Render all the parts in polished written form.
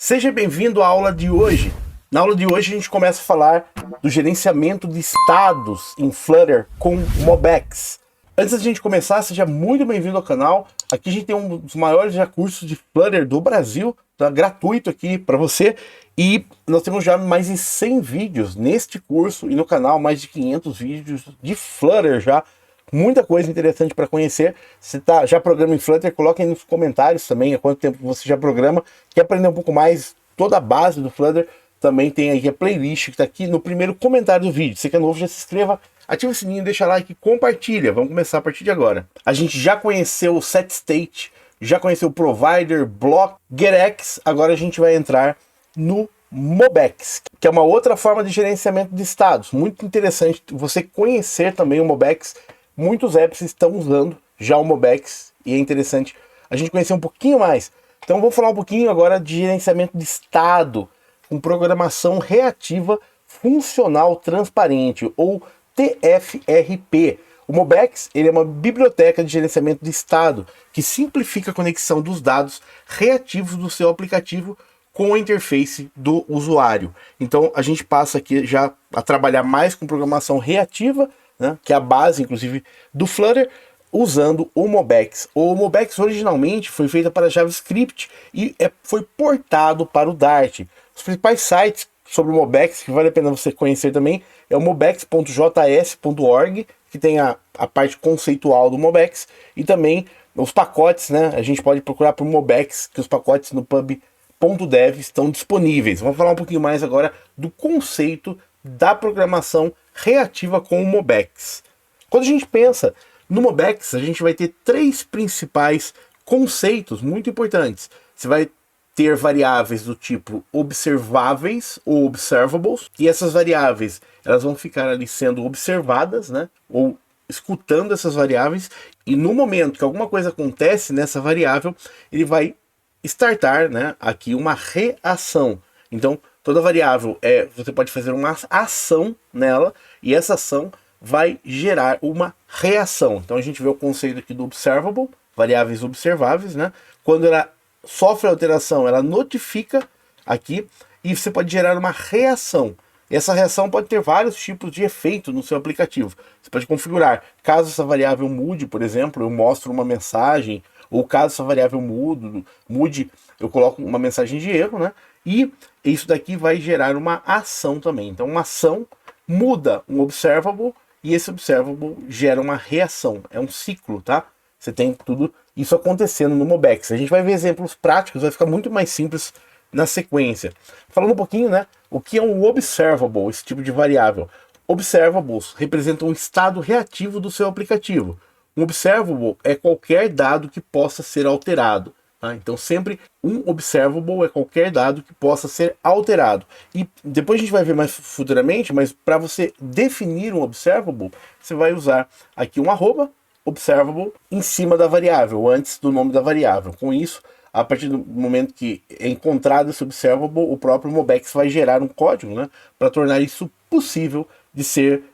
Seja bem-vindo à aula de hoje. Na aula de hoje a gente começa a falar do gerenciamento de estados em Flutter com Mobex. Antes da gente começar, seja muito bem-vindo ao canal. Aqui a gente tem um dos maiores cursos de Flutter do Brasil, tá? Gratuito aqui para você. E nós temos já mais de 100 vídeos neste curso e no canal mais de 500 vídeos de Flutter já. Muita coisa interessante para conhecer. Se já programa em Flutter, coloque aí nos comentários também há quanto tempo você já programa. Quer aprender um pouco mais, toda a base do Flutter, também tem aí a playlist que está aqui no primeiro comentário do vídeo. Se que é novo, já se inscreva, ativa o sininho, deixa like e compartilha. Vamos começar a partir de agora. A gente já conheceu o SetState, já conheceu o Provider, Block, GetX. Agora a gente vai entrar no Mobex, que é uma outra forma de gerenciamento de estados. Muito interessante você conhecer também o Mobex. Muitos apps estão usando já o Mobex e é interessante a gente conhecer um pouquinho mais. Então vamos falar um pouquinho agora de gerenciamento de estado com programação reativa funcional transparente, ou TFRP. O Mobex ele é uma biblioteca de gerenciamento de estado que simplifica a conexão dos dados reativos do seu aplicativo com a interface do usuário. Então a gente passa aqui já a trabalhar mais com programação reativa, né, que é a base, inclusive, do Flutter, usando o Mobex. O Mobex originalmente foi feito para JavaScript e foi portado para o Dart. Os principais sites sobre o Mobex, que vale a pena você conhecer também, é o mobex.js.org, que tem a parte conceitual do Mobex, e também os pacotes, né? A gente pode procurar por Mobex, que os pacotes no pub.dev estão disponíveis. Vamos falar um pouquinho mais agora do conceito da programação reativa com o Mobex. Quando a gente pensa no Mobex, a gente vai ter três principais conceitos muito importantes. Você vai ter variáveis do tipo observáveis ou observables, e essas variáveis elas vão ficar ali sendo observadas, né, ou escutando essas variáveis, e no momento que alguma coisa acontece nessa variável, ele vai startar, né, aqui uma reação. Então toda variável você pode fazer uma ação nela, e essa ação vai gerar uma reação. Então a gente vê o conceito aqui do observable, variáveis observáveis, né? Quando ela sofre alteração, ela notifica aqui, e você pode gerar uma reação. E essa reação pode ter vários tipos de efeito no seu aplicativo. Você pode configurar, caso essa variável mude, por exemplo, eu mostro uma mensagem, ou caso essa variável mude, eu coloco uma mensagem de erro, né? E isso daqui vai gerar uma ação também. Então uma ação muda um observable e esse observable gera uma reação. É um ciclo, tá? Você tem tudo isso acontecendo no Mobex. A gente vai ver exemplos práticos, vai ficar muito mais simples na sequência. Falando um pouquinho, né? O que é um observable, esse tipo de variável? Observables representam um estado reativo do seu aplicativo. Um observable é qualquer dado que possa ser alterado. Tá? Então sempre um observable é qualquer dado que possa ser alterado. E depois a gente vai ver mais futuramente, mas para você definir um observable, você vai usar aqui um arroba observable em cima da variável, antes do nome da variável. Com isso, a partir do momento que é encontrado esse observable, o próprio Mobex vai gerar um código, né, para tornar isso possível de ser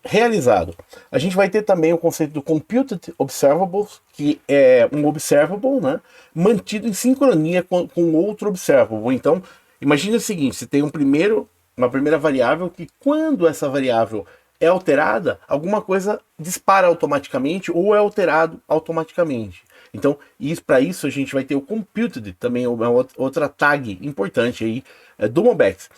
realizado. A gente vai ter também o conceito do Computed Observables, que é um observable, né, mantido em sincronia com outro observable. Então, imagine o seguinte, você tem uma primeira variável que quando essa variável é alterada, alguma coisa dispara automaticamente ou é alterado automaticamente. Então, para isso a gente vai ter o Computed, também uma outra tag importante aí do Mobex.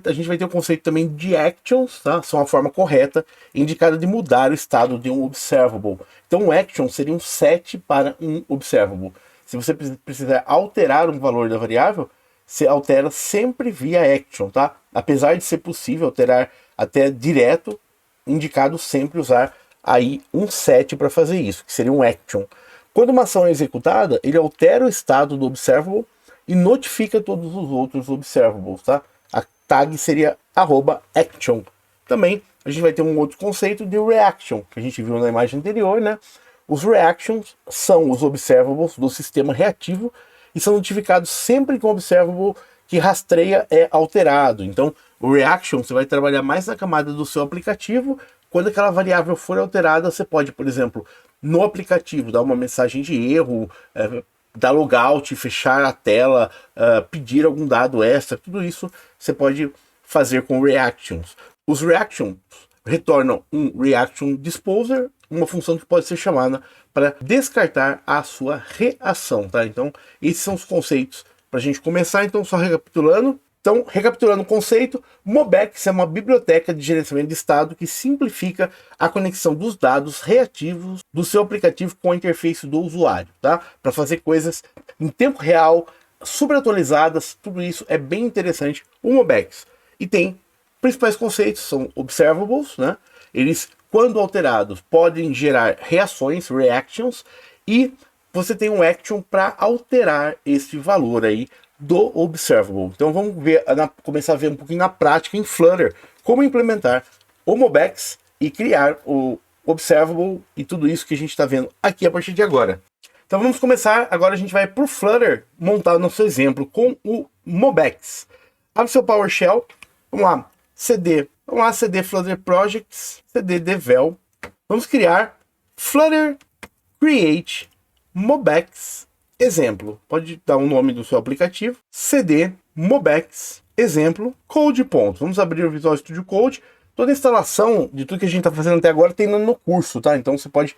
A gente vai ter o conceito também de Actions, tá? São a forma correta indicada de mudar o estado de um observable. Então, um Action seria um set para um observable. Se você precisar alterar um valor da variável, você altera sempre via Action, tá? Apesar de ser possível alterar até direto, indicado sempre usar aí um set para fazer isso, que seria um Action. Quando uma ação é executada, ele altera o estado do observable e notifica todos os outros observables, tá? A tag seria @action. Também a gente vai ter um outro conceito de reaction, que a gente viu na imagem anterior, né? Os reactions são os observables do sistema reativo e são notificados sempre que o observable que rastreia é alterado. Então, o reaction você vai trabalhar mais na camada do seu aplicativo. Quando aquela variável for alterada, você pode, por exemplo, no aplicativo dar uma mensagem de erro, dar logout, fechar a tela, pedir algum dado extra, tudo isso você pode fazer com reactions. Os reactions retornam um reaction disposer, uma função que pode ser chamada para descartar a sua reação, tá? Então, esses são os conceitos para a gente começar. Então, só recapitulando. Então, recapitulando o conceito, Mobex é uma biblioteca de gerenciamento de estado que simplifica a conexão dos dados reativos do seu aplicativo com a interface do usuário, tá? Para fazer coisas em tempo real, super atualizadas, tudo isso é bem interessante o Mobex. E tem principais conceitos, são observables, né? Eles, quando alterados, podem gerar reações, reactions, e você tem um action para alterar esse valor aí do observable. Então vamos ver, começar a ver um pouquinho na prática em Flutter como implementar o Mobex e criar o observable e tudo isso que a gente está vendo aqui a partir de agora. Então vamos começar, agora a gente vai para o Flutter montar o nosso exemplo com o Mobex. Abre seu PowerShell, vamos lá, cd Flutter Projects, cd devel, vamos criar Flutter Create Mobex exemplo. Pode dar um nome do seu aplicativo, cd Mobex exemplo code ponto. Vamos abrir o Visual Studio Code. Toda a instalação de tudo que a gente está fazendo até agora tem no curso, tá? Então você pode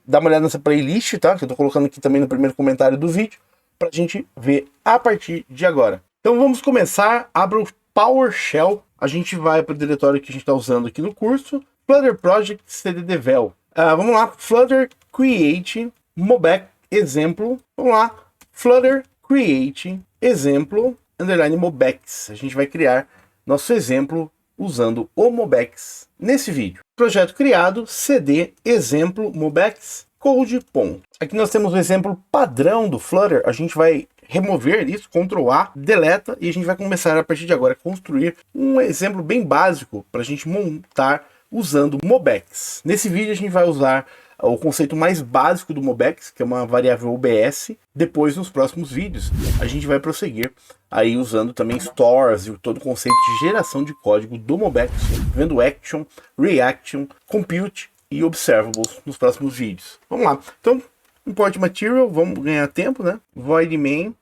dar uma olhada nessa playlist, tá? Que eu estou colocando aqui também no primeiro comentário do vídeo, para a gente ver a partir de agora. Então vamos começar. Abra o PowerShell. A gente vai para o diretório que a gente está usando aqui no curso. Flutter Project cd devel. Vamos lá. Flutter Create Mobex exemplo. Vamos lá. Flutter Create exemplo underline Mobex. A gente vai criar nosso exemplo usando o Mobex nesse vídeo. Projeto criado, cd exemplo Mobex code ponto. Aqui nós temos o exemplo padrão do Flutter. A gente vai remover isso, Ctrl A, deleta, e a gente vai começar a partir de agora a construir um exemplo bem básico para a gente montar usando Mobex. Nesse vídeo a gente vai usar o conceito mais básico do Mobex, que é uma variável OBS. Depois, nos próximos vídeos, a gente vai prosseguir aí usando também stores e todo o conceito de geração de código do Mobex, vendo action, reaction, compute e observables nos próximos vídeos. Vamos lá. Então, import material, vamos ganhar tempo, né? Void main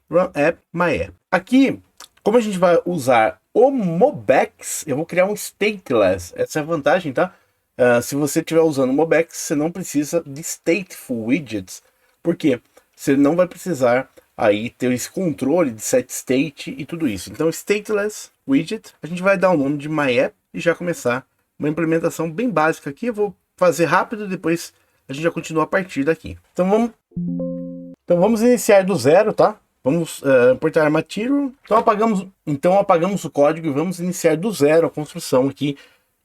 run app my app. Aqui, como a gente vai usar o Mobex, eu vou criar um stateless. Essa é a vantagem, tá? Se você estiver usando o Mobex, você não precisa de stateful widgets. Por quê? Você não vai precisar aí ter esse controle de set state e tudo isso. Então, stateless widget, a gente vai dar o nome de my app e já começar uma implementação bem básica aqui. Eu vou fazer rápido, depois a gente já continua a partir daqui. Então vamos iniciar do zero, tá? Vamos importar material. Então apagamos o código e vamos iniciar do zero a construção aqui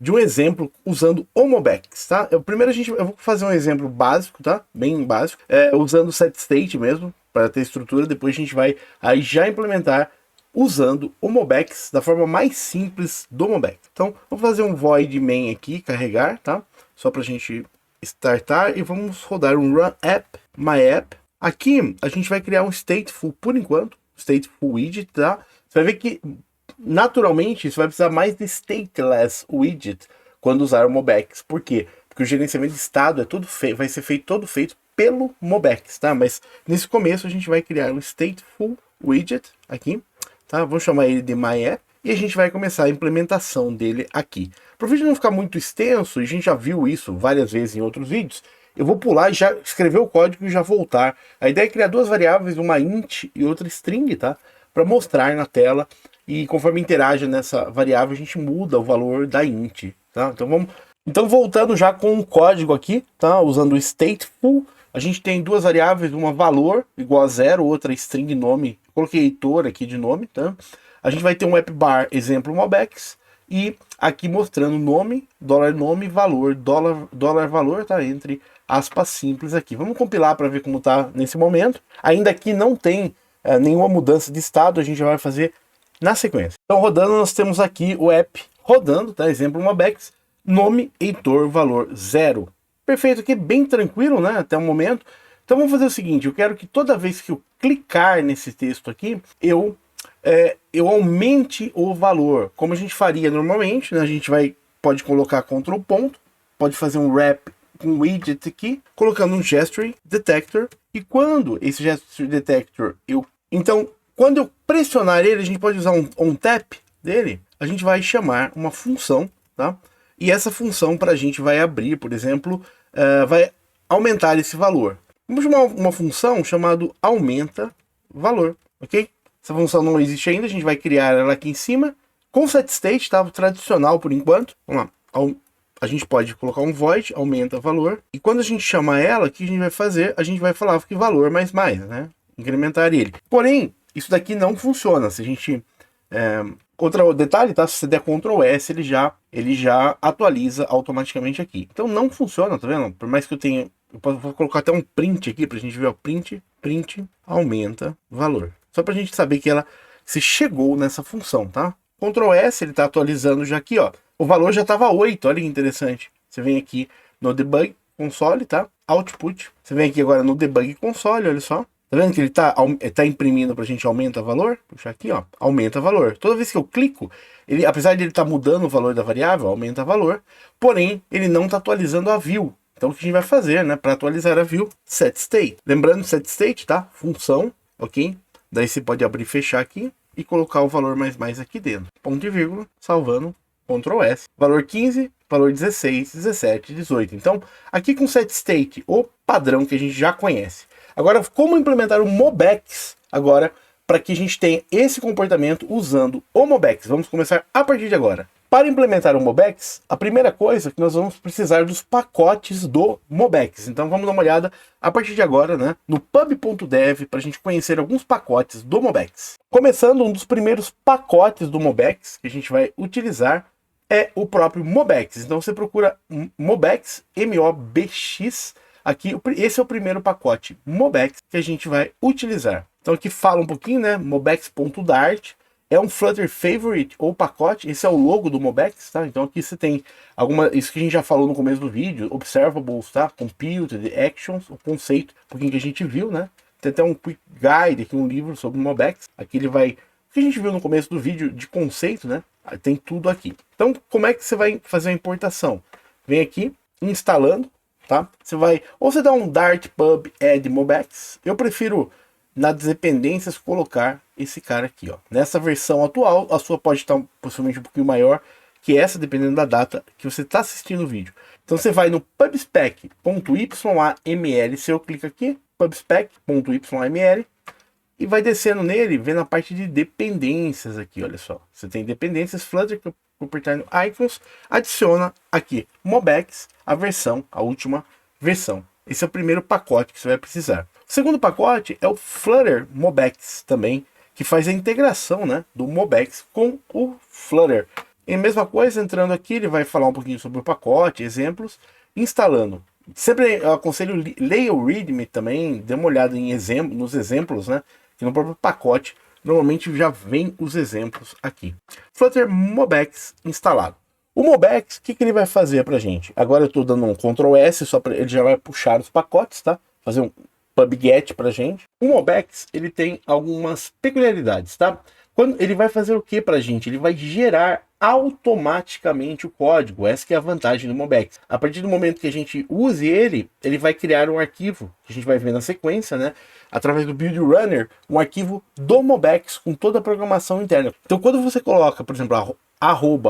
de um exemplo usando o Mobex, tá? Primeiro eu vou fazer um exemplo básico, tá? Bem básico, usando set state mesmo, para ter estrutura. Depois a gente vai aí já implementar usando o Mobex da forma mais simples do Mobex. Então, vou fazer um void main aqui, carregar, tá? Só para a gente startar e vamos rodar um run app, my app. Aqui a gente vai criar um stateful por enquanto, stateful widget, tá? Você vai ver que naturalmente você vai precisar mais de stateless widget quando usar o Mobex. Por quê? Porque o gerenciamento de estado vai ser todo feito pelo Mobex, tá? Mas nesse começo a gente vai criar um stateful widget aqui, tá? Vamos chamar ele de my app e a gente vai começar a implementação dele aqui. Para o vídeo não ficar muito extenso, e a gente já viu isso várias vezes em outros vídeos, eu vou pular e já escrever o código e já voltar. A ideia é criar duas variáveis, uma int e outra string, tá? Para mostrar na tela, e conforme interaja nessa variável a gente muda o valor da int, tá? Então voltando já com o código aqui, tá? Usando o stateful, a gente tem duas variáveis, uma valor igual a 0, outra string nome. Coloquei Heitor aqui de nome, tá? A gente vai ter um app bar exemplo Mobex e aqui mostrando nome, valor, dólar valor, tá? Entre aspas simples aqui. Vamos compilar para ver como tá nesse momento. Ainda que não tem nenhuma mudança de estado, a gente já vai fazer na sequência. Então rodando, nós temos aqui o app rodando, tá? Exemplo Mobex, nome, Heitor, valor 0. Perfeito aqui, bem tranquilo, né? Até o momento. Então vamos fazer o seguinte, eu quero que toda vez que eu clicar nesse texto aqui, eu aumente o valor, como a gente faria normalmente, né? A gente pode colocar Ctrl ponto, pode fazer um wrap com um widget aqui, colocando um gesture detector. E quando esse gesture detector, quando eu pressionar ele, a gente pode usar um tap dele, a gente vai chamar uma função, tá? E essa função para a gente vai abrir, por exemplo, vai aumentar esse valor. Vamos chamar uma função chamada aumenta valor, ok? Essa função não existe ainda, a gente vai criar ela aqui em cima, com setState, tá? Tradicional por enquanto. Vamos lá. A gente pode colocar um void, aumenta valor, e quando a gente chamar ela, o que a gente vai fazer? A gente vai falar que valor mais, né? Incrementar ele. Porém, isso daqui não funciona. Se a gente... outro detalhe, tá? Se você der Ctrl S, ele já atualiza automaticamente aqui. Então não funciona, tá vendo? Por mais que eu tenha... vou colocar até um print aqui pra gente ver, ó. Print, aumenta valor. Só pra gente saber que se chegou nessa função, tá? Ctrl S, ele tá atualizando já aqui, ó. O valor já estava 8, olha que interessante. Você vem aqui no Debug Console, tá? Output. Você vem aqui agora no Debug Console, olha só. Tá vendo que ele tá imprimindo pra gente aumenta valor? Puxa aqui, ó, aumenta valor. Toda vez que eu clico, apesar de ele estar mudando o valor da variável, aumenta valor, porém, ele não está atualizando a view. Então, o que a gente vai fazer, né, para atualizar a view? setState. Lembrando, setState, tá? Função, ok? Daí você pode abrir e fechar aqui e colocar o valor mais aqui dentro. Ponto e vírgula, salvando. Ctrl S, valor 15, valor 16, 17, 18. Então, aqui com setState, o padrão que a gente já conhece. Agora, como implementar o Mobex agora para que a gente tenha esse comportamento usando o Mobex? Vamos começar a partir de agora. Para implementar o Mobex, a primeira coisa é que nós vamos precisar dos pacotes do Mobex. Então vamos dar uma olhada a partir de agora, né, no pub.dev para a gente conhecer alguns pacotes do Mobex. Começando, um dos primeiros pacotes do Mobex que a gente vai utilizar é o próprio Mobex. Então você procura Mobex, M-O-B-X, aqui, esse é o primeiro pacote Mobex que a gente vai utilizar. Então aqui fala um pouquinho, né, mobex.dart, é um Flutter Favorite ou pacote, esse é o logo do Mobex, tá? Então aqui você tem isso que a gente já falou no começo do vídeo, observables, tá? Computed, actions, o conceito, um pouquinho que a gente viu, né? Tem até um quick guide aqui, um livro sobre o Mobex, aqui ele vai, o que a gente viu no começo do vídeo de conceito, né? Tem tudo aqui. Então, como é que você vai fazer a importação? Vem aqui, instalando, tá? Você vai, ou você dá um dart pub add mobex. Eu prefiro, nas dependências, colocar esse cara aqui, ó. Nessa versão atual, a sua pode estar possivelmente um pouquinho maior que essa, dependendo da data que você está assistindo o vídeo. Então, você vai no pubspec.yml, se eu clico aqui, pubspec.yml, e vai descendo nele, vendo a parte de dependências aqui, olha só. Você tem dependências, Flutter, Cupertino Icons, adiciona aqui Mobex, a última versão. Esse é o primeiro pacote que você vai precisar. O segundo pacote é o Flutter Mobex também, que faz a integração, né, do Mobex com o Flutter. E a mesma coisa, entrando aqui, ele vai falar um pouquinho sobre o pacote, exemplos, instalando. Sempre eu aconselho, leia o README também, dê uma olhada nos exemplos, né, que no próprio pacote normalmente já vem os exemplos aqui. Flutter Mobex instalado. O Mobex, o que ele vai fazer pra gente? Agora eu estou dando um Ctrl S, ele já vai puxar os pacotes, tá? Fazer um pubget pra gente. O Mobex, ele tem algumas peculiaridades, tá? Ele vai fazer o que pra gente? Ele vai gerar automaticamente o código. Essa que é a vantagem do Mobex. A partir do momento que a gente use ele vai criar um arquivo, que a gente vai ver na sequência, né? Através do build runner, um arquivo do Mobex com toda a programação interna. Então, quando você coloca, por exemplo,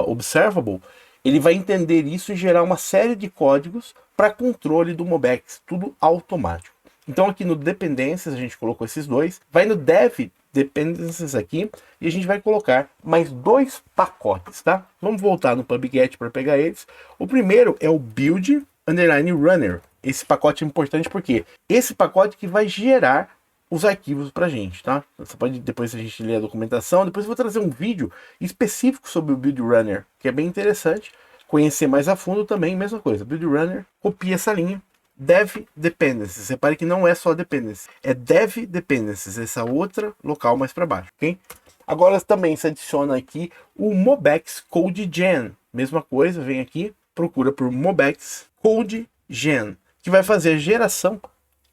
@observable, ele vai entender isso e gerar uma série de códigos para controle do Mobex, tudo automático. Então, aqui no Dependências, a gente colocou esses dois. Vai no Dev Dependencies aqui e a gente vai colocar mais dois pacotes, tá? Vamos voltar no pubget para pegar eles. O primeiro é o build _runner. Esse pacote é importante porque esse pacote que vai gerar os arquivos pra gente, tá? Você pode, depois a gente ler a documentação, depois eu vou trazer um vídeo específico sobre o build runner, que é bem interessante, conhecer mais a fundo também, mesma coisa, build runner, copia essa linha, dev dependencies, repare que não é só dependencies, é dev dependencies, essa outra local mais para baixo, ok? Agora também se adiciona aqui o Mobex Code Gen, mesma coisa, vem aqui, procura por Mobex Code Gen, que vai fazer a geração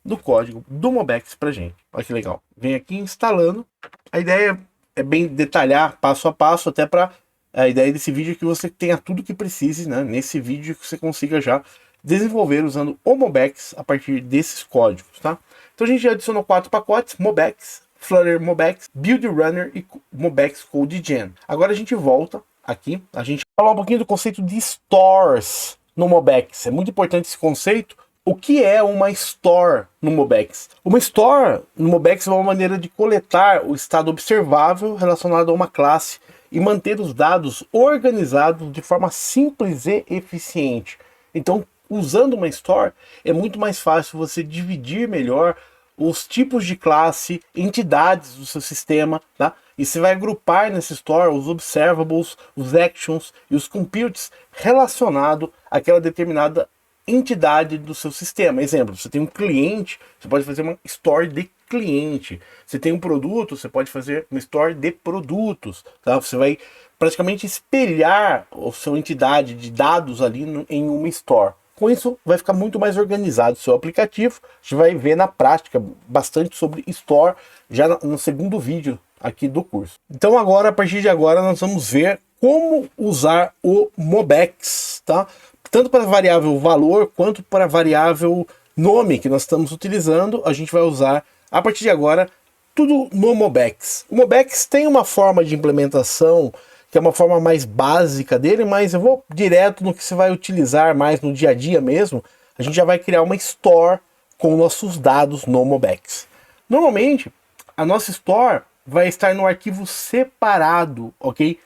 do código do Mobex pra gente. Olha que legal. Vem aqui instalando. A ideia é bem detalhar passo a passo, até para a ideia desse vídeo é que você tenha tudo que precise, né? Nesse vídeo que você consiga já desenvolver usando o Mobex a partir desses códigos, tá? Então a gente já adicionou 4 pacotes: Mobex, Flutter Mobex, Build Runner e Mobex Code Gen. Agora a gente volta aqui, a gente vai falar um pouquinho do conceito de stores no Mobex. É muito importante esse conceito. O que é uma store no Mobex? Uma store no Mobex é uma maneira de coletar o estado observável relacionado a uma classe e manter os dados organizados de forma simples e eficiente. Então, usando uma store, é muito mais fácil você dividir melhor os tipos de classe, entidades do seu sistema, tá? E você vai agrupar nessa store os observables, os actions e os computes relacionados àquela determinada entidade do seu sistema. Exemplo, você tem um cliente, você pode fazer uma store de cliente. Você tem um produto, você pode fazer uma store de produtos, tá? Você vai praticamente espelhar a sua entidade de dados ali em uma store. Com isso, vai ficar muito mais organizado o seu aplicativo. A gente vai ver na prática bastante sobre store já no segundo vídeo aqui do curso. Então agora, a partir de agora, nós vamos ver como usar o Mobex, tá? Tanto para a variável valor quanto para a variável nome que nós estamos utilizando. A gente vai usar, a partir de agora, tudo no Mobex. O Mobex tem uma forma de implementação que é uma forma mais básica dele, mas eu vou direto no que você vai utilizar mais no dia a dia mesmo. A gente já vai criar uma store com nossos dados no Mobex. Normalmente, a nossa store vai estar no arquivo separado, ok?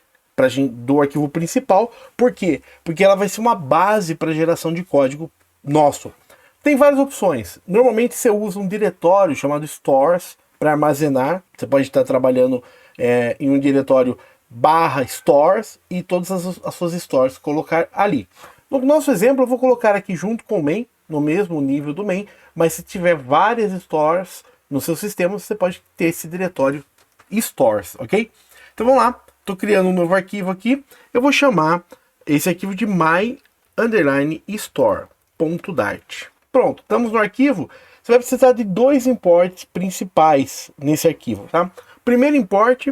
Do arquivo principal. Por quê? Porque ela vai ser uma base para geração de código nosso. Tem várias opções. Normalmente você usa um diretório chamado stores para armazenar. Você pode estar trabalhando em um diretório /stores e todas as suas stores colocar ali. No nosso exemplo, eu vou colocar aqui junto com o main, no mesmo nível do main, mas se tiver várias stores no seu sistema, você pode ter esse diretório stores, ok? Então vamos lá, estou criando um novo arquivo aqui, eu vou chamar esse arquivo de my_store.dart. Pronto, estamos no arquivo. Você vai precisar de 2 imports principais nesse arquivo, tá? Primeiro import,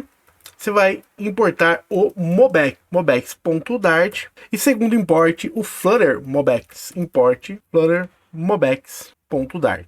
você vai importar o Mobex, mobex.dart, e segundo import o Flutter Mobex, import Flutter Mobex.dart.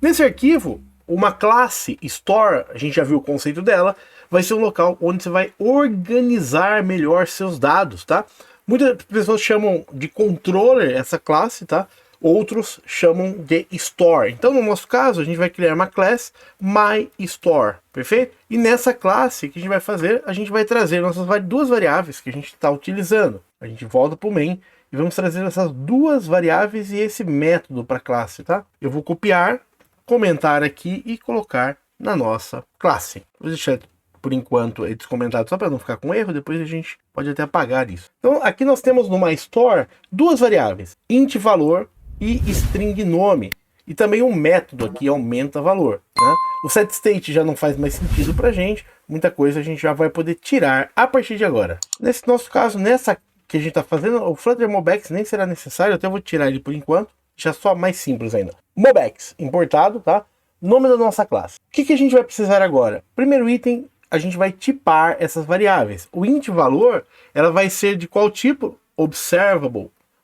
Nesse arquivo, uma classe store, a gente já viu o conceito dela, vai ser um local onde você vai organizar melhor seus dados, tá? Muitas pessoas chamam de controller essa classe, tá? Outros chamam de store. Então, no nosso caso, a gente vai criar uma classe myStore, perfeito? E nessa classe, o que a gente vai fazer? A gente vai trazer nossas 2 variáveis que a gente está utilizando. A gente volta para o main e vamos trazer essas 2 variáveis e esse método para a classe, tá? Eu vou copiar, comentar aqui e colocar na nossa classe. Vou deixar por enquanto eles comentados só para não ficar com erro, depois a gente pode até apagar isso. Então, aqui nós temos no myStore 2 variáveis, int valor e string nome, e também um método aqui aumenta valor, né? O setState já não faz mais sentido para a gente, muita coisa a gente já vai poder tirar a partir de agora. Nesse nosso caso, nessa que a gente está fazendo, o Flutter Mobex nem será necessário, eu até vou tirar ele por enquanto, já só mais simples ainda. Mobex importado, tá? Nome da nossa classe. O que a gente vai precisar agora? Primeiro item, a gente vai tipar essas variáveis. O int valor, ela vai ser de qual tipo?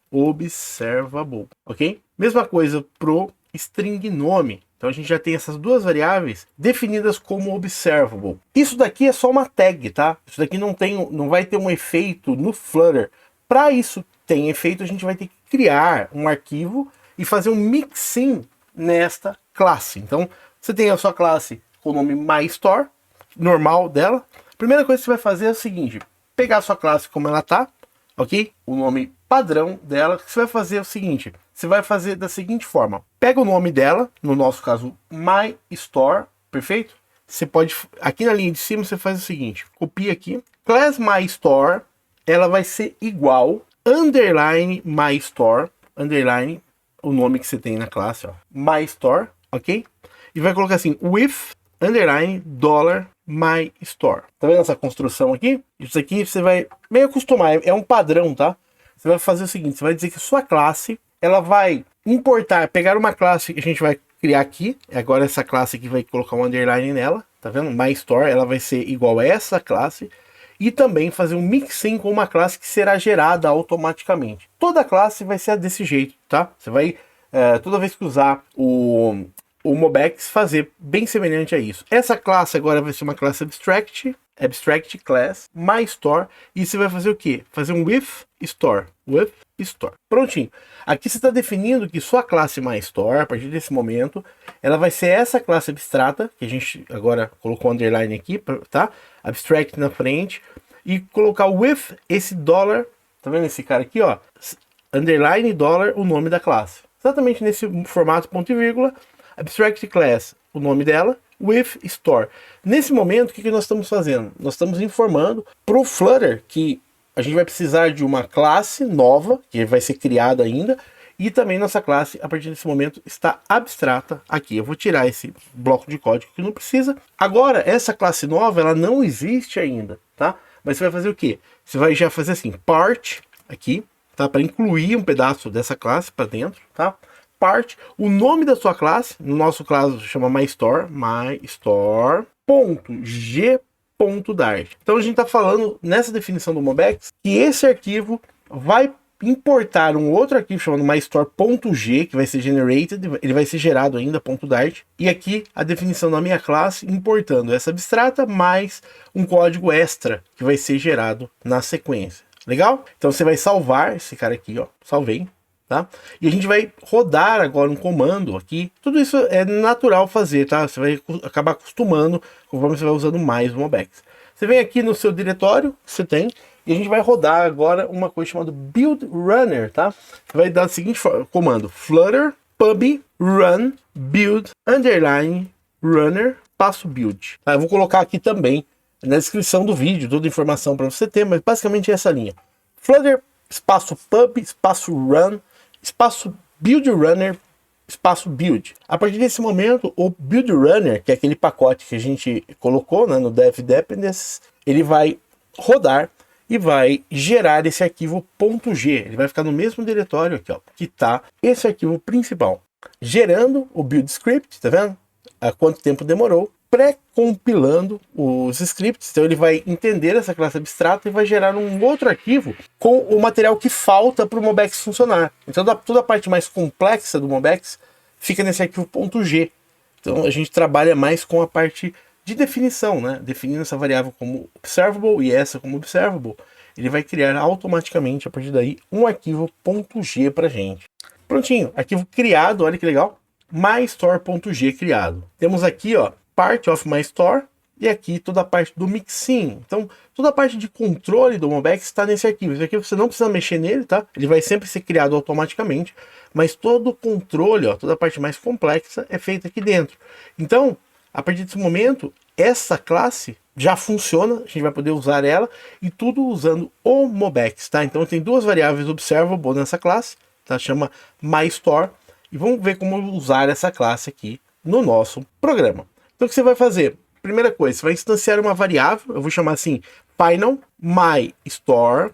Observable, ok? Mesma coisa pro string nome. Então a gente já tem essas 2 variáveis definidas como observable. Isso daqui é só uma tag, tá? Isso daqui não vai ter um efeito no Flutter. Para isso ter efeito, a gente vai ter que criar um arquivo e fazer um mixin nesta classe. Então você tem a sua classe com o nome myStore, normal dela. Primeira coisa que você vai fazer é o seguinte: pegar a sua classe como ela tá, ok? O nome padrão dela. Você vai fazer o seguinte: você vai fazer da seguinte forma: pega o nome dela, no nosso caso myStore, perfeito? Você pode, aqui na linha de cima, você faz o seguinte: copia aqui, class myStore, ela vai ser igual underline myStore, underline o nome que você tem na classe, ó, myStore, ok? E vai colocar assim, with underline $myStore. Tá vendo essa construção aqui? Isso aqui você vai meio acostumar, é um padrão, tá? Você vai fazer o seguinte: você vai dizer que sua classe, ela vai importar, pegar uma classe que a gente vai criar aqui, agora essa classe aqui vai colocar um underline nela, tá vendo? myStore, ela vai ser igual a essa classe, e também fazer um mixin com uma classe que será gerada automaticamente. Toda classe vai ser desse jeito, tá? Você vai, toda vez que usar o Mobex, fazer bem semelhante a isso. Essa classe agora vai ser uma classe Abstract Class, MyStore, e você vai fazer o quê? Fazer um with store. Prontinho. Aqui você está definindo que sua classe MyStore, a partir desse momento, ela vai ser essa classe abstrata, que a gente agora colocou underline aqui, tá? Abstract na frente, e colocar with esse dólar, tá vendo esse cara aqui, ó? Underline dólar, o nome da classe. Exatamente nesse formato, ponto e vírgula, Abstract Class, o nome dela, with store. Nesse momento, o que nós estamos fazendo? Nós estamos informando para o Flutter que a gente vai precisar de uma classe nova, que vai ser criada ainda, e também nossa classe, a partir desse momento, está abstrata aqui. Eu vou tirar esse bloco de código que não precisa. Agora, essa classe nova, ela não existe ainda, tá? Mas você vai fazer o quê? Você vai já fazer assim, part, aqui, tá? Para incluir um pedaço dessa classe para dentro, tá? Part, o nome da sua classe, no nosso caso chama MyStore, MyStore.g.dart. Então a gente está falando nessa definição do Mobex que esse arquivo vai importar um outro arquivo chamado MyStore.g, que vai ser generated, ele vai ser gerado ainda, .dart, e aqui a definição da minha classe importando essa abstrata mais um código extra que vai ser gerado na sequência. Legal? Então você vai salvar esse cara aqui, ó, salvei. Tá? E a gente vai rodar agora um comando aqui. Tudo isso é natural fazer, tá? Você vai acabar acostumando conforme você vai usando mais o Mobex. Você vem aqui no seu diretório que você tem e a gente vai rodar agora uma coisa chamada build runner, tá? Você vai dar o seguinte comando: flutter pub run build underline runner espaço build. Tá? Eu vou colocar aqui também na descrição do vídeo toda a informação para você ter, mas basicamente é essa linha: flutter espaço pub espaço run espaço build runner, espaço build. A partir desse momento, o build runner, que é aquele pacote que a gente colocou, né, no dev dependencies, ele vai rodar e vai gerar esse arquivo .g. Ele vai ficar no mesmo diretório aqui, ó, que está esse arquivo principal, gerando o build script, tá vendo? Há quanto tempo demorou, pré-compilando os scripts. Então ele vai entender essa classe abstrata e vai gerar um outro arquivo com o material que falta para o Mobex funcionar. Então toda a parte mais complexa do Mobex fica nesse arquivo .g. Então a gente trabalha mais com a parte de definição, né? Definindo essa variável como observable e essa como observable. Ele vai criar automaticamente, a partir daí, um arquivo .g para gente. Prontinho, arquivo criado, olha que legal. MyStore.g criado. Temos aqui, ó, part of MyStore e aqui toda a parte do mixin. Então, toda a parte de controle do Mobex está nesse arquivo. Esse arquivo você não precisa mexer nele, tá? Ele vai sempre ser criado automaticamente, mas todo o controle, ó, toda a parte mais complexa é feita aqui dentro. Então, a partir desse momento, essa classe já funciona, a gente vai poder usar ela e tudo usando o Mobex, tá? Então, tem duas variáveis observable nessa classe, tá? Chama MyStore. E vamos ver como usar essa classe aqui no nosso programa. Então o que você vai fazer? Primeira coisa, você vai instanciar uma variável, eu vou chamar assim, final MyStore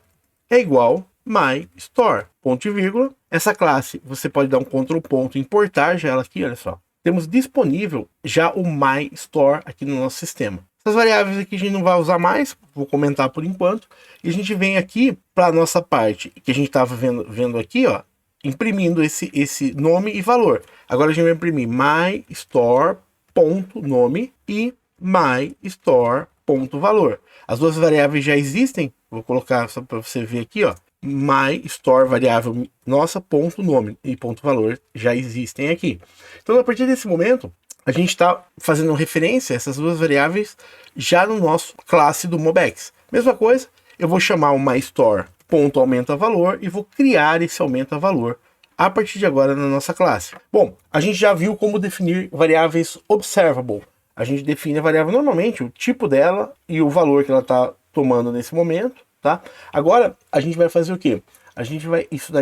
é igual MyStore, ponto e vírgula. Essa classe você pode dar um Ctrl ponto, importar já ela aqui, olha só. Temos disponível já o MyStore aqui no nosso sistema. Essas variáveis aqui a gente não vai usar mais, vou comentar por enquanto. E a gente vem aqui para a nossa parte que a gente estava vendo aqui, ó, imprimindo esse nome e valor. Agora a gente vai imprimir MyStore.nome e MyStore.valor. As duas variáveis já existem, vou colocar só para você ver aqui, ó. MyStore variável nossa, ponto nome e ponto valor já existem aqui. Então a partir desse momento, a gente está fazendo referência a essas duas variáveis já no nosso classe do Mobex. Mesma coisa, eu vou chamar o MyStore ponto aumenta valor e vou criar esse aumenta valor a partir de agora na nossa classe. Bom, a gente já viu como definir variáveis observable. A gente define a variável normalmente, o tipo dela e o valor que ela está tomando nesse momento, tá? Agora a gente vai fazer o quê? A gente vai, isso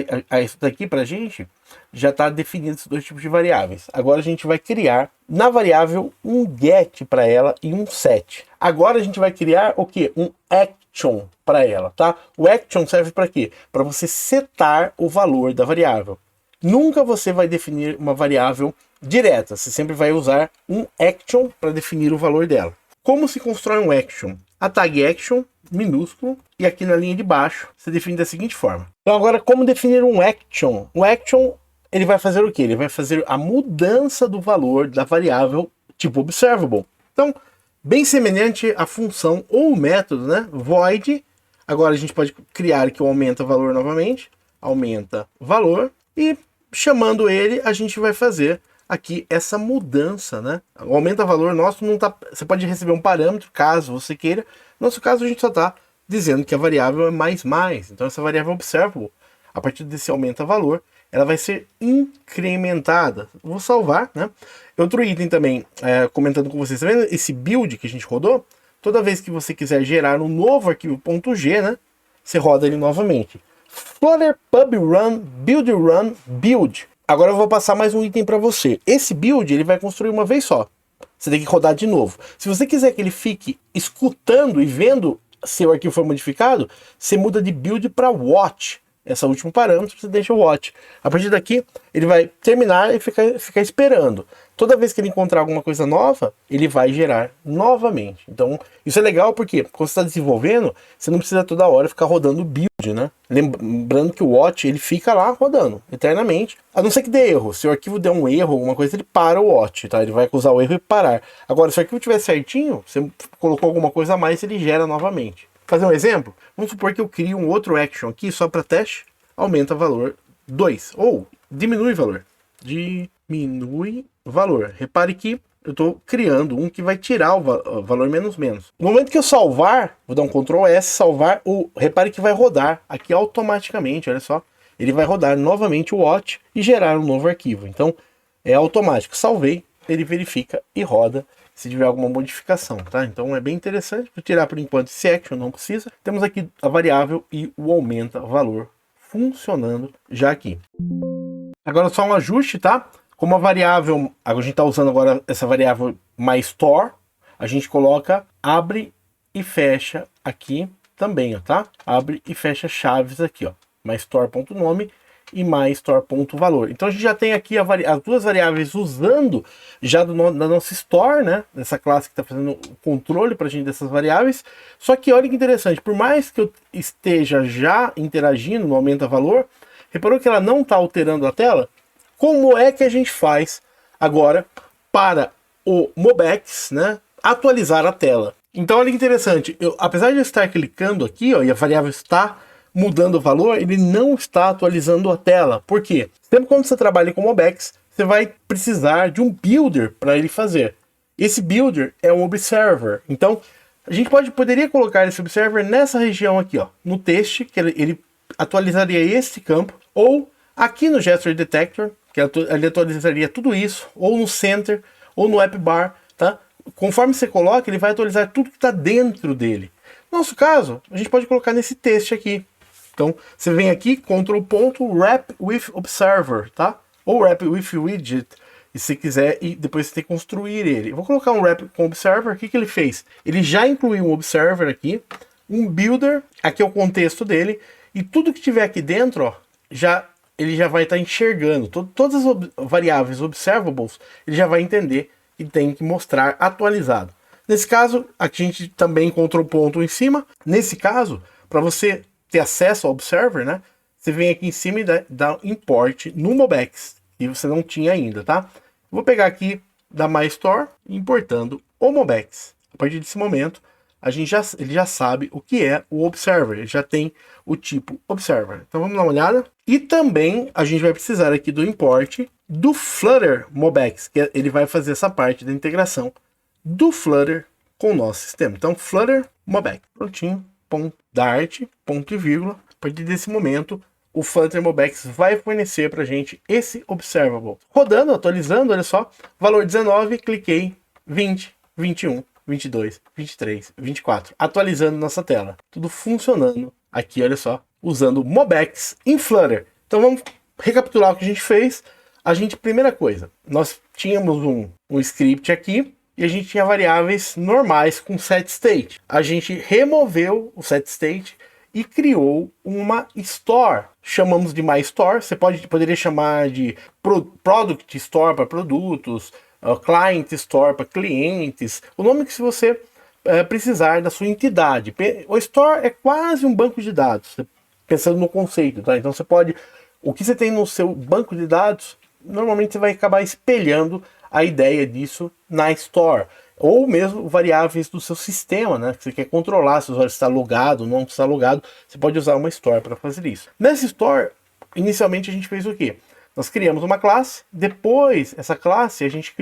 daqui pra gente já está definido esses dois tipos de variáveis. Agora a gente vai criar na variável um get para ela e um set. Agora a gente vai criar o que? Um action para ela, tá? O action serve para quê? Para você setar o valor da variável. Nunca você vai definir uma variável direta. Você sempre vai usar um action para definir o valor dela. Como se constrói um action? A tag action minúsculo, e aqui na linha de baixo você define da seguinte forma. Então agora, como definir um action? Um action, ele vai fazer o quê? Ele vai fazer a mudança do valor da variável tipo observable. Então, bem semelhante à função ou método, né? Void. Agora a gente pode criar aqui o aumenta valor novamente, aumenta valor, e chamando ele, a gente vai fazer aqui essa mudança, né? O aumenta valor nosso não tá. Você pode receber um parâmetro, caso você queira. No nosso caso, a gente só está dizendo que a variável é mais. Então, essa variável observable, a partir desse aumenta valor, ela vai ser incrementada. Vou salvar, né? Outro item também, comentando com vocês, tá vendo esse build que a gente rodou? Toda vez que você quiser gerar um novo arquivo .g, né? Você roda ele novamente. Flutter pub run, build. Agora eu vou passar mais um item para você. Esse build ele vai construir uma vez só. Você tem que rodar de novo. Se você quiser que ele fique escutando e vendo se o arquivo foi modificado, você muda de build para watch. Esse é o último parâmetro, você deixa o watch. A partir daqui, ele vai terminar e ficar esperando. Toda vez que ele encontrar alguma coisa nova, ele vai gerar novamente. Então, isso é legal porque quando você está desenvolvendo, você não precisa toda hora ficar rodando o build, né? Lembrando que o watch, ele fica lá rodando eternamente. A não ser que dê erro. Se o arquivo der um erro, alguma coisa, ele para o watch, tá? Ele vai acusar o erro e parar. Agora, se o arquivo estiver certinho, você colocou alguma coisa a mais, ele gera novamente. Fazer um exemplo? Vamos supor que eu crio um outro action aqui só para teste, aumenta valor 2, ou diminui valor. Diminui valor. Repare que eu estou criando um que vai tirar o valor menos. No momento que eu salvar, vou dar um Ctrl S, salvar, repare que vai rodar aqui automaticamente, olha só. Ele vai rodar novamente o watch e gerar um novo arquivo. Então, é automático. Salvei, ele verifica e roda se tiver alguma modificação, tá? Então é bem interessante. Vou tirar por enquanto esse action, não precisa. Temos aqui a variável e o aumenta valor funcionando já aqui. Agora só um ajuste, tá? Como a variável, a gente está usando agora essa variável myStore, a gente coloca abre e fecha aqui também, ó, tá? Abre e fecha chaves aqui, ó. myStore.nome e myStore.valor. Então a gente já tem aqui as duas variáveis usando já da nossa store, né? Dessa classe que está fazendo o controle para a gente dessas variáveis. Só que olha que interessante, por mais que eu esteja já interagindo no aumenta valor, reparou que ela não está alterando a tela? Como é que a gente faz agora para o Mobex, né, atualizar a tela? Então olha que interessante, apesar de eu estar clicando aqui, ó, e a variável está mudando o valor, ele não está atualizando a tela. Por quê? Sempre quando você trabalha com Mobex, você vai precisar de um builder para ele fazer. Esse builder é um observer. Então, a gente poderia colocar esse observer nessa região aqui, ó, no teste, que ele atualizaria esse campo, ou aqui no Gesture Detector, que ele atualizaria tudo isso, ou no Center, ou no App Bar, tá? Conforme você coloca, ele vai atualizar tudo que está dentro dele. No nosso caso, a gente pode colocar nesse teste aqui. Então, você vem aqui, Ctrl ponto, Wrap with Observer, tá? Ou Wrap with Widget, e se quiser, e depois você tem que construir ele. Eu vou colocar um Wrap com Observer, o que ele fez? Ele já incluiu um Observer aqui, um Builder, aqui é o contexto dele, e tudo que tiver aqui dentro, ó, ele já vai estar enxergando. Todas as variáveis observables, ele já vai entender e tem que mostrar atualizado. Nesse caso, aqui a gente também encontrou o ponto em cima. Nesse caso, para você ter acesso ao observer, né, você vem aqui em cima e dá import no Mobex, que você não tinha ainda, tá? Vou pegar aqui da MyStore, importando o Mobex. A partir desse momento, ele já sabe o que é o observer, ele já tem o tipo observer. Então vamos dar uma olhada. E também a gente vai precisar aqui do import do Flutter Mobex, que ele vai fazer essa parte da integração do Flutter com o nosso sistema. Então Flutter Mobex, prontinho, ponto Dart, ponto e vírgula. A partir desse momento, o Flutter Mobex vai fornecer para a gente esse observable. Rodando, atualizando, olha só, valor 19, cliquei, 20, 21, 22, 23, 24, atualizando nossa tela. Tudo funcionando aqui, olha só, usando Mobex em Flutter. Então vamos recapitular o que a gente fez. Primeira coisa, nós tínhamos um script aqui, e a gente tinha variáveis normais com setState. A gente removeu o setState e criou uma store. Chamamos de MyStore. Você poderia chamar de Product Store para produtos, Client Store para clientes. O nome que você precisar da sua entidade. O Store é quase um banco de dados, pensando no conceito, tá? Então você pode, o que você tem no seu banco de dados, normalmente você vai acabar espelhando a ideia disso na Store, ou mesmo variáveis do seu sistema, né? Que você quer controlar se o usuário está logado ou não está logado, você pode usar uma Store para fazer isso. Nessa Store, inicialmente a gente fez o quê? Nós criamos uma classe, depois essa classe a gente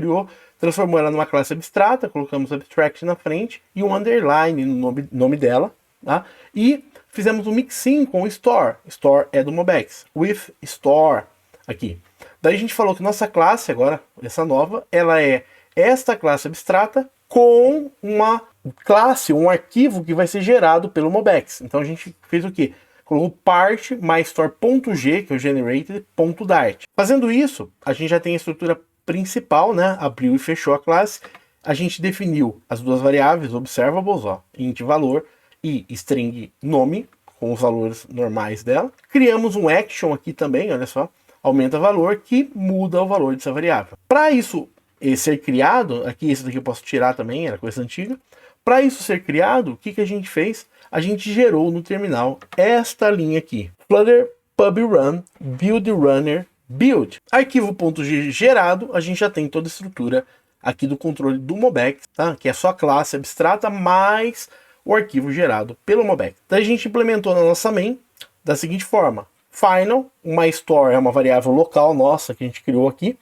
transformou ela numa classe abstrata, colocamos abstract na frente e um underline no nome dela, tá? E fizemos um mixin com o Store. Store é do Mobex, with Store aqui. Daí a gente falou que nossa classe agora, essa nova, ela é esta classe abstrata com uma classe, um arquivo que vai ser gerado pelo Mobex. Então a gente fez o quê? Colocou part mais store.g, que é o generated.dart. Fazendo isso, a gente já tem a estrutura principal, né? Abriu e fechou a classe. A gente definiu as duas variáveis observables, ó, int valor e string nome, com os valores normais dela. Criamos um action aqui também, olha só, aumenta valor, que muda o valor dessa variável. Para isso ser criado, aqui esse daqui eu posso tirar também, era coisa antiga. Para isso ser criado, o que a gente fez? A gente gerou no terminal esta linha aqui, Flutter pub run build runner build. Arquivo.g gerado, a gente já tem toda a estrutura aqui do controle do Mobex, tá? Que é só a classe abstrata mais o arquivo gerado pelo Mobex. Então a gente implementou na nossa main da seguinte forma: final, uma store é uma variável local nossa que a gente criou aqui,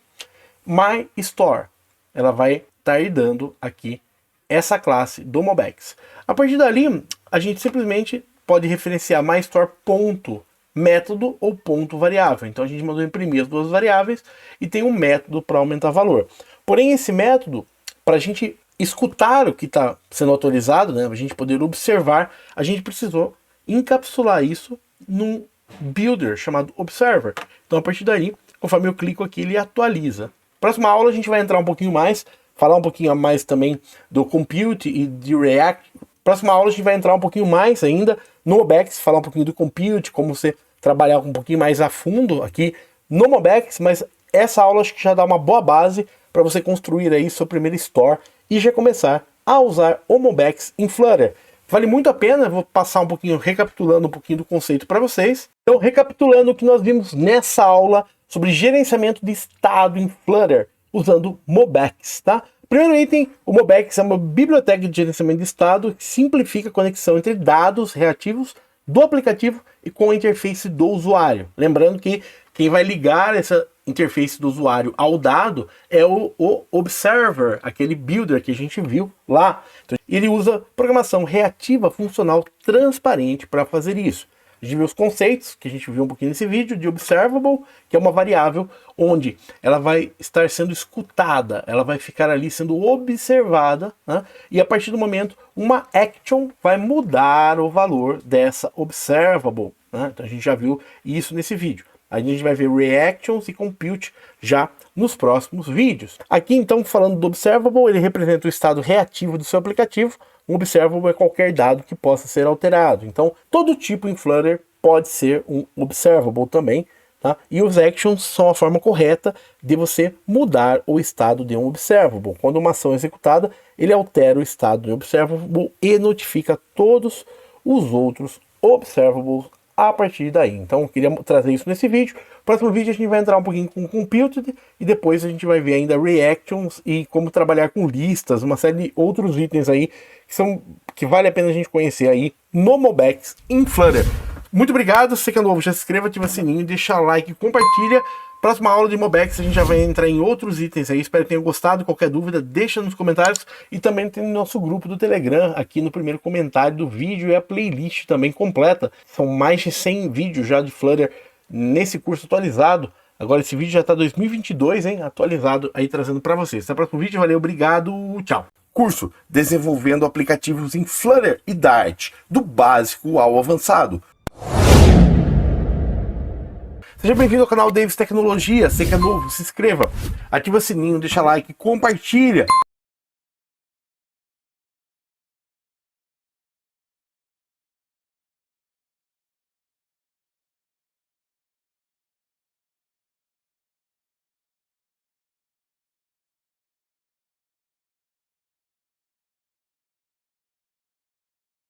my store, ela vai estar dando aqui essa classe do Mobex. A partir dali, a gente simplesmente pode referenciar myStore.método ou ponto variável. Então a gente mandou imprimir as duas variáveis e tem um método para aumentar valor. Porém, esse método, para a gente escutar o que está sendo atualizado, né, a gente poder observar, a gente precisou encapsular isso num builder chamado observer. Então a partir daí, conforme eu clico aqui, ele atualiza. Próxima aula a gente vai entrar um pouquinho mais, falar um pouquinho mais também do compute e de React. Próxima aula a gente vai entrar um pouquinho mais ainda no Mobex, falar um pouquinho do compute, como você trabalhar um pouquinho mais a fundo aqui no Mobex, mas essa aula acho que já dá uma boa base para você construir aí sua primeira store e já começar a usar o Mobex em Flutter. Vale muito a pena, vou passar um pouquinho, recapitulando um pouquinho do conceito para vocês. Então, recapitulando o que nós vimos nessa aula sobre gerenciamento de estado em Flutter, usando Mobex, tá? Primeiro item, o Mobex é uma biblioteca de gerenciamento de estado que simplifica a conexão entre dados reativos do aplicativo e com a interface do usuário. Lembrando que quem vai ligar essa interface do usuário ao dado é o Observer, aquele builder que a gente viu lá. Então, ele usa programação reativa funcional transparente para fazer isso. A gente viu os conceitos, que a gente viu um pouquinho nesse vídeo, de observable, que é uma variável onde ela vai estar sendo escutada, ela vai ficar ali sendo observada, né? E a partir do momento, uma action vai mudar o valor dessa observable, né? Então a gente já viu isso nesse vídeo. A gente vai ver reactions e compute já nos próximos vídeos. Aqui então, falando do observable, ele representa o estado reativo do seu aplicativo. Um observable é qualquer dado que possa ser alterado. Então, todo tipo em Flutter pode ser um observable também, tá? E os actions são a forma correta de você mudar o estado de um observable. Quando uma ação é executada, ele altera o estado de um observable e notifica todos os outros observables a partir daí. Então, eu queria trazer isso nesse vídeo. No próximo vídeo a gente vai entrar um pouquinho com Computed e depois a gente vai ver ainda Reactions e como trabalhar com listas, uma série de outros itens aí que vale a pena a gente conhecer aí no Mobex em Flutter. Muito obrigado, se você é novo, já se inscreva, ativa o sininho, deixa like, compartilha. Próxima aula de Mobex a gente já vai entrar em outros itens aí, espero que tenham gostado. Qualquer dúvida deixa nos comentários e também tem o nosso grupo do Telegram aqui no primeiro comentário do vídeo e a playlist também completa. São mais de 100 vídeos já de Flutter nesse curso atualizado. Agora esse vídeo já está 2022, hein? Atualizado aí trazendo para vocês. Até o próximo vídeo, valeu, obrigado, tchau. Curso Desenvolvendo Aplicativos em Flutter e Dart, do básico ao avançado. Seja bem-vindo ao canal Davis Tecnologia. Se você é novo, se inscreva, ativa o sininho, deixa like, compartilha.